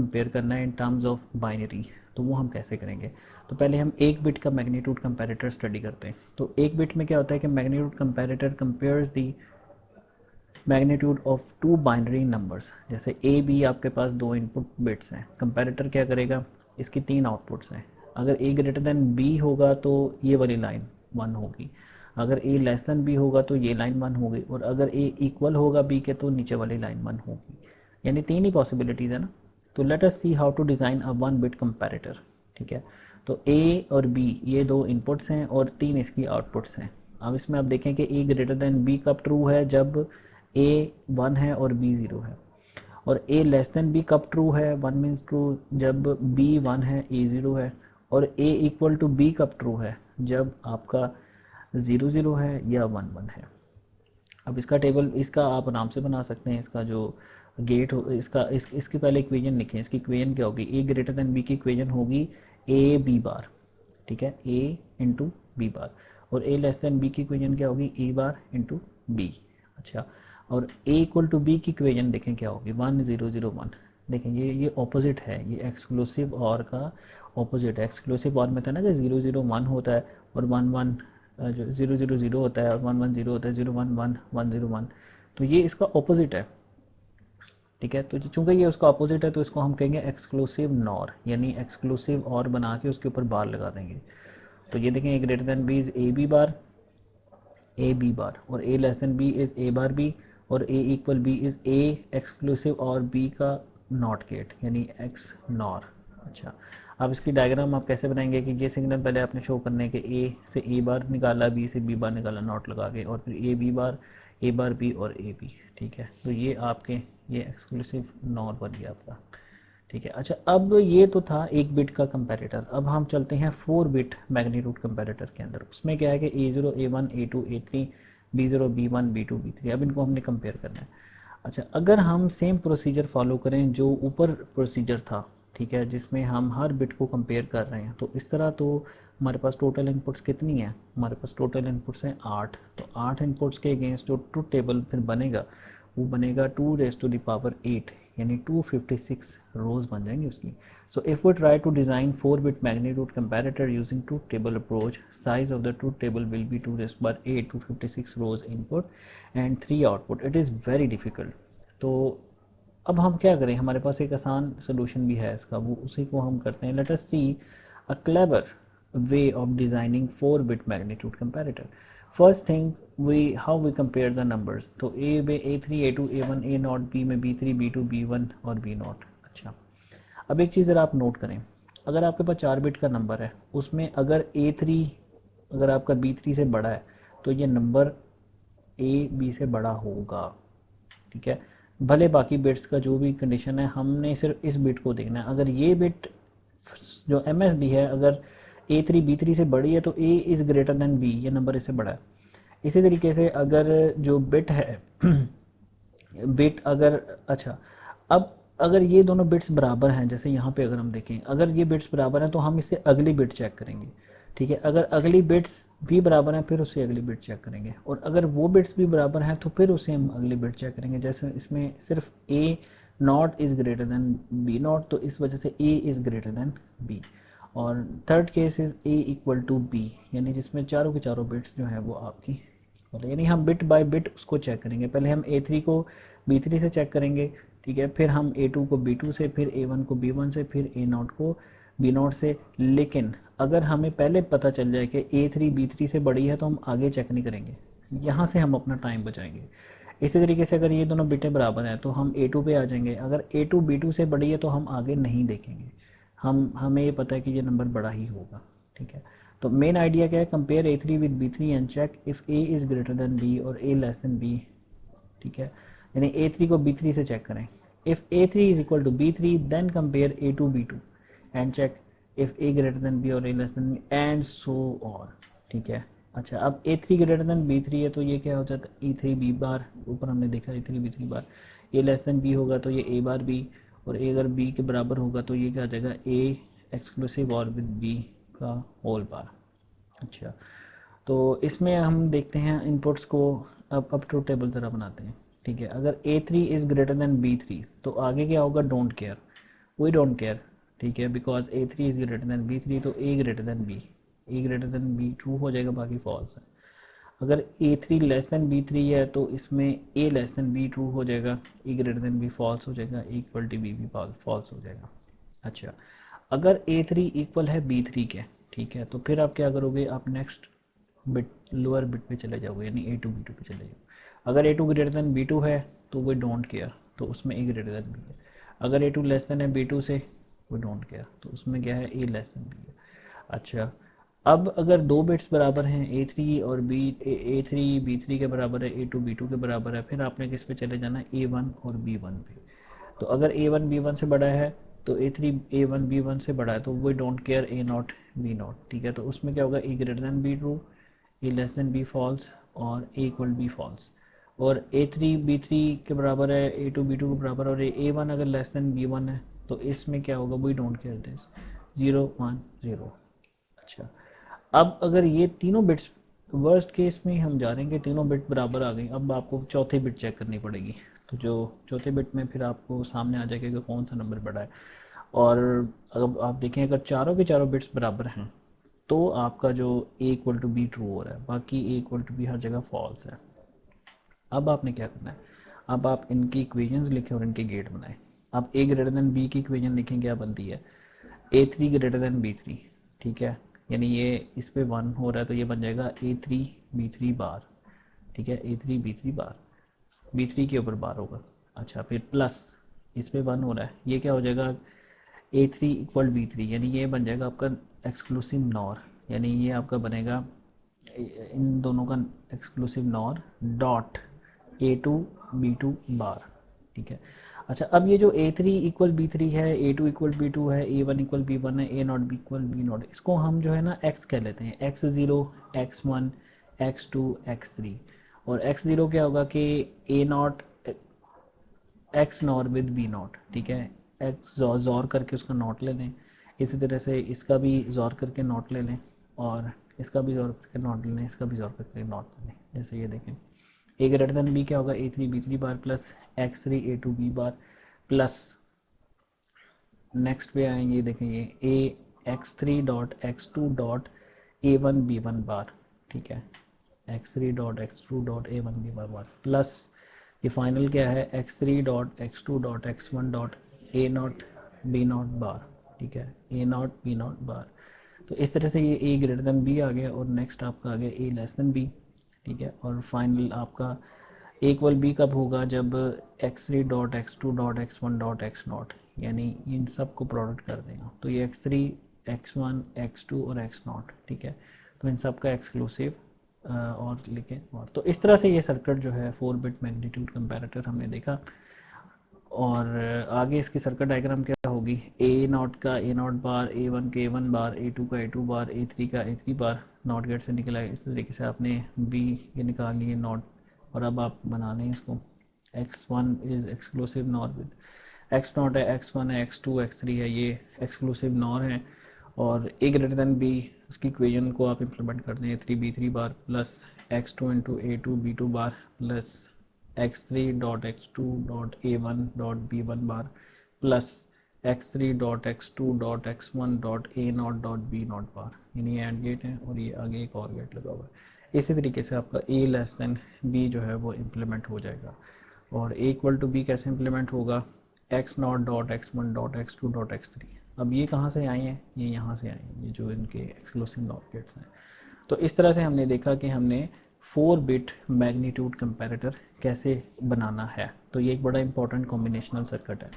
Compare करना है in terms of binary, तो वो हम कैसे करेंगे? तो पहले हम एक बिट का मैग्नीट्यूड कंपैरेटर स्टडी करते हैं। तो एक बिट में क्या होता है कि magnitude comparator compares the magnitude of two binary numbers. जैसे ए बी आपके पास दो इनपुट बिट्स हैं, कंपैरेटर क्या करेगा, इसकी तीन आउटपुट्स हैं। अगर ए ग्रेटर देन बी होगा तो ये वाली लाइन वन होगी, अगर ए लेस देन बी होगा तो ये लाइन वन होगी, और अगर ए इक्वल होगा बी के तो नीचे वाली लाइन वन होगी। यानी तीन ही पॉसिबिलिटीज़ है ना। तो let us see how to design a one bit comparator. ठीक है, तो ए और बी ये दो इनपुट्स हैं और तीन इसकी आउटपुट्स हैं। अब इसमें आप देखें कि ए ग्रेटर देन बी कब ट्रू है, जब ए वन है और बी ज़ीरो है। और ए लेस देन बी कब ट्रू है, वन मीन्स ट्रू जब बी वन है ए ज़ीरो है। और ए इक्वल टू बी कब ट्रू है, जब आपका ज़ीरो ज़ीरो है या वन वन है। अब इसका टेबल इसका आप आराम से बना सकते हैं। इसका जो गेट हो इसका इसकी पहले इक्वेशन लिखें। इसकी इक्वेशन क्या होगी, ए ग्रेटर देन बी की इक्वेशन होगी ए बी बार। ठीक है, ए इंटू बी बार। और ए लेस देन बी की इक्वेशन क्या होगी, ए बार इंटू बी। अच्छा, और ए इक्वल टू बी की इक्वेशन देखें क्या होगी, वन ज़ीरो ज़ीरो वन। देखें ये ऑपोजिट है, ये एक्सक्लूसिव और का ऑपोजिट है। एक्सक्लूसिव और में था ना कि ज़ीरो ज़ीरो वन होता है और वन वन जो ज़ीरो ज़ीरो ज़ीरो होता है और वन वन ज़ीरो होता है, zero one one one zero one. तो ये इसका ऑपोजिट है। ठीक है, तो चूंकि ये उसका अपोजिट है तो इसको हम कहेंगे एक्सक्लूसिव नॉर, यानी एक्सक्लूसिव और बना के उसके ऊपर बार लगा देंगे। तो ये देखें, A greater than B is A B bar, A B bar, और A less than B is A bar B, और A equal B is A exclusive और बी का नॉट गेट यानी एक्स नॉर। अच्छा, अब इसकी डायग्राम आप कैसे बनाएंगे कि ये सिग्नल पहले आपने शो करने के ए से ए बार निकाला, बी से बी बार निकाला नॉट लगा के, और फिर ए बार बी और ए बी। ठीक है, तो ये आपके ये एक्सक्लूसिव नॉर बन गया आपका। ठीक है, अच्छा अब ये तो था एक बिट का कंपैरेटर। अब हम चलते हैं 4 बिट मैग्नीट्यूड कंपैरेटर के अंदर। उसमें क्या है कि A zero A one A two A three B zero B one B two B three, अब इनको हमने कंपेयर करना है। अच्छा, अगर हम सेम प्रोसीजर फॉलो करें जो ऊपर प्रोसीजर था, ठीक है, जिसमें हम हर बिट को कंपेयर कर रहे हैं, तो इस तरह तो हमारे पास टोटल इनपुट्स कितनी है, हमारे पास टोटल इनपुट्स हैं 8। तो 8 इनपुट्स के अगेंस्ट जो ट्रूथ टेबल फिर बनेगा वो बनेगा 2 रेज टू द पावर 8, यानी 256 रोज बन जाएंगी उसकी। So if we try to design 4 bit magnitude comparator using truth table approach, size of the truth table will be 2 raise पर 8, 256 rows input and 3 output. It is very difficult. तो अब हम क्या करें, हमारे पास एक आसान सोल्यूशन भी है इसका, वो उसी को हम करते हैं। Let us see a clever way of designing 4 bit magnitude comparator. First thing, we how we compare the numbers, तो a में a3 a2 a1 a not, b में b3 b2 b1 और b नॉट। अच्छा, अब एक चीज़ ज़रा आप note करें, अगर आपके पास 4 बिट का नंबर है, उसमें अगर a3 अगर आपका b3 से बड़ा है तो ये नंबर a b से बड़ा होगा। ठीक है, भले बाकी बिट्स का जो भी कंडीशन है, हमने सिर्फ इस बिट को देखना है। अगर ये बिट जो एम एस बी है, अगर ए थ्री बी थ्री से बड़ी है तो A is greater than B, ये नंबर इससे बड़ा है। इसी तरीके से अगर जो बिट है बिट अगर, अच्छा, अब अगर ये दोनों बिट्स बराबर हैं, जैसे यहाँ पे अगर हम देखें, अगर ये बिट्स बराबर हैं तो हम इससे अगली बिट चेक करेंगे। ठीक है, अगर अगली बिट्स भी बराबर हैं फिर उससे अगली बिट चेक करेंगे, और अगर वो बिट्स भी बराबर हैं तो फिर उससे हम अगली बिट चेक करेंगे। जैसे इसमें सिर्फ A not is greater than B not, तो इस वजह से A is greater than B. और third case is A equal to B, यानी जिसमें चारों के चारों बिट्स जो है वो आपकी इक्वल है। यानी हम बिट बाय बिट उसको चेक करेंगे। पहले हम ए थ्री को बी थ्री से चेक करेंगे, ठीक है, फिर हम ए टू को बी टू से, फिर ए वन को बी वन से, फिर ए नॉट को बी नॉट से। लेकिन अगर हमें पहले पता चल जाए कि ए थ्री बी थ्री से बड़ी है तो हम आगे चेक नहीं करेंगे, यहाँ से हम अपना टाइम बचाएंगे। इसी तरीके से अगर ये दोनों बिटें बराबर हैं तो हम ए टू पे आ जाएंगे, अगर ए टू बी टू से बड़ी है तो हम आगे नहीं देखेंगे, हमें ये पता है कि ये नंबर बड़ा ही होगा। ठीक है, तो मेन आइडिया क्या है, compare A three with B three and check if A is greater than B और ए लेस देन बी। ठीक है, यानी ए थ्री को बी थ्री से चेक करें। If A three is equal to B three then compare A two B two and check if A greater than B और A less than B and so on. ठीक है, अच्छा, अब A three greater than B three है तो ये क्या हो जाता है, ए थ्री बी बार, ऊपर हमने देखा ए थ्री बी थ्री बार। ए लेस देन बी होगा तो ये ए बार बी, और ए अगर बी के बराबर होगा तो ये क्या आ जाएगा, ए एक्सक्लूसिव और विद बी का होल बार। अच्छा, तो इसमें हम देखते हैं इनपुट्स को। अब ट्रूथ टेबल ज़रा बनाते हैं। ठीक है, अगर A three is greater than B three तो आगे क्या होगा, don't care, we don't care, ठीक है, because A3 is greater than B3, तो A greater than B, A greater than B true हो जाएगा, बाकी फॉल्स है। अगर A3 लेस देन B3 है तो इसमें A less than B true हो जाएगा, A greater than B false हो जाएगा, A इक्वल टू B भी फॉल्स हो जाएगा। अच्छा, अगर A3 इक्वल है B3 के, ठीक है, तो फिर आप क्या करोगे, आप नेक्स्ट बिट लोअर बिट पे चले जाओगे, यानी A2 B2 पे चले जाओगे। अगर A2 ग्रेटर देन B2 है तो वी डोंट केयर, तो उसमें A ग्रेटर देन B है। अगर A2 लेस देन है B2 से, वी डोंट केयर, तो उसमें क्या है, A लेस देन B है। अच्छा, अब अगर दो बिट्स बराबर हैं, A3 और A3 B3 के बराबर है, A2 B2 के बराबर है, फिर आपने किस पे चले जाना है, A1 और B1 पे। तो अगर A1 B1 से बड़ा है तो A3 A1 B1 से बड़ा है, तो we don't care A not B not, ठीक है। तो उसमें क्या होगा, A greater than B true, A less than B false और A इक्वल B फॉल्स। और A3 B3 के बराबर है, A2 B2 के बराबर, और A1 अगर लेस देन B1 है, तो इसमें क्या होगा, वी डोंट केयर दिस, 0 1 0। अच्छा, अब अगर ये तीनों बिट्स, वर्स्ट केस में हम जा रहे हैं कि तीनों बिट बराबर आ गई, अब आपको चौथे बिट चेक करनी पड़ेगी। तो जो चौथे बिट में फिर आपको सामने आ जाएगा कि कौन सा नंबर बड़ा है। और अगर आप देखें, अगर चारों के चारों बिट्स बराबर हैं तो आपका जो A equal to B true हो रहा है, बाकी A इक्वल टू बी हर जगह फॉल्स है। अब आपने क्या करना है, अब आप इनकी इक्वेशंस लिखें और इनके गेट बनाएं। आप A ग्रेटर देन B की इक्वेशन लिखें, क्या बनती है, A3 ग्रेटर देन B3, ठीक है, यानी ये इस पे 1 हो रहा है तो ये बन जाएगा A3 B3 बार, ठीक है, A3 B3 बार, B3 के ऊपर बार होगा। अच्छा, फिर प्लस इस पे 1 हो रहा है, ये क्या हो जाएगा, A3 इक्वल B3, यानी ये बन जाएगा आपका एक्सक्लूसिव नॉर, यानी ये आपका बनेगा इन दोनों का exclusive nor dot A2 B2 बार, ठीक है। अच्छा, अब ये जो A3 इक्वल B3 है, A2 इक्वल B2 है, A1 इक्वल B1 है, A not B equal B not, इसको हम जो है ना X कह लेते हैं, X0 X1 X2 X3। और X0 क्या होगा कि A not X nor with B not, ठीक है, X जॉर करके उसका नॉट ले लें, इसी तरह से इसका भी जॉर करके नॉट ले लें, और इसका भी जॉर करके नॉट ले लें, इसका भी जॉर करके नॉट ले लें। जैसे ये देखें, A ग्रेटर देन B क्या होगा, A3 B3 bar plus X3 A2 B बार प्लस, नेक्स्ट पे आएंगे, देखें ये A X3 dot X2 dot A1 B1 बार, ठीक है, X3 dot X2 dot A1 B1 bar plus ये फाइनल क्या है, X3 dot X2 dot X1 dot A not B not bar, ठीक है, A not B not bar. तो इस तरह से ये A ग्रेटर देन B आ गया, और नेक्स्ट आपका आ गया A लेस देन B, ठीक है। और फाइनल आपका A इक्वल B कब होगा, जब X3 dot X2 dot X1 dot X not, यानी इन सब को प्रोडक्ट कर देगा, तो ये X3 X1 X2 और X नॉट, ठीक है। तो इन सब का एक्सक्लूसिव और लिखें, और तो इस तरह से ये सर्किट जो है 4 बिट मैग्नीट्यूड कंपैरेटर हमने देखा। और आगे इसकी सर्किट डायग्राम क्या होगी, ए नॉट का ए नॉट बार, A1 का A1 बार, A2 का A2 बार, A3 का A3 बार, नॉट गेट से निकला है, इस तरीके से आपने बी ये निकाल लिए नॉट। और अब आप बना लें इसको, X1 is exclusive nor with X not है, X1 है, X2 X3 है, ये एक्सक्लूसिव नॉर है। और A ग्रेटर देन B, उसकी इक्वेशन को आप इम्प्लीमेंट कर दें, A3 B3 bar plus X2 into A2 B2 bar plus X3 dot X2 dot A1 dot B1 bar plus X3 dot X2 dot X1 dot A not dot B not bar, यानी ये and gate है और ये आगे एक और gate लगा हुआ है। इसी तरीके से आपका A लेस देन B जो है वो इम्प्लीमेंट हो जाएगा। और A इक्वल टू B कैसे इम्प्लीमेंट होगा, X not dot X1 dot X2 dot X3। अब ये कहाँ से आए हैं, ये यहाँ से आए हैं, ये जो इनके एक्सक्लूसिव नॉट गेट्स हैं। तो इस तरह से हमने देखा कि हमने 4 बिट मैग्नीट्यूड कंपैरेटर कैसे बनाना है। तो ये एक बड़ा इंपॉर्टेंट कॉम्बिनेशनल सर्किट है।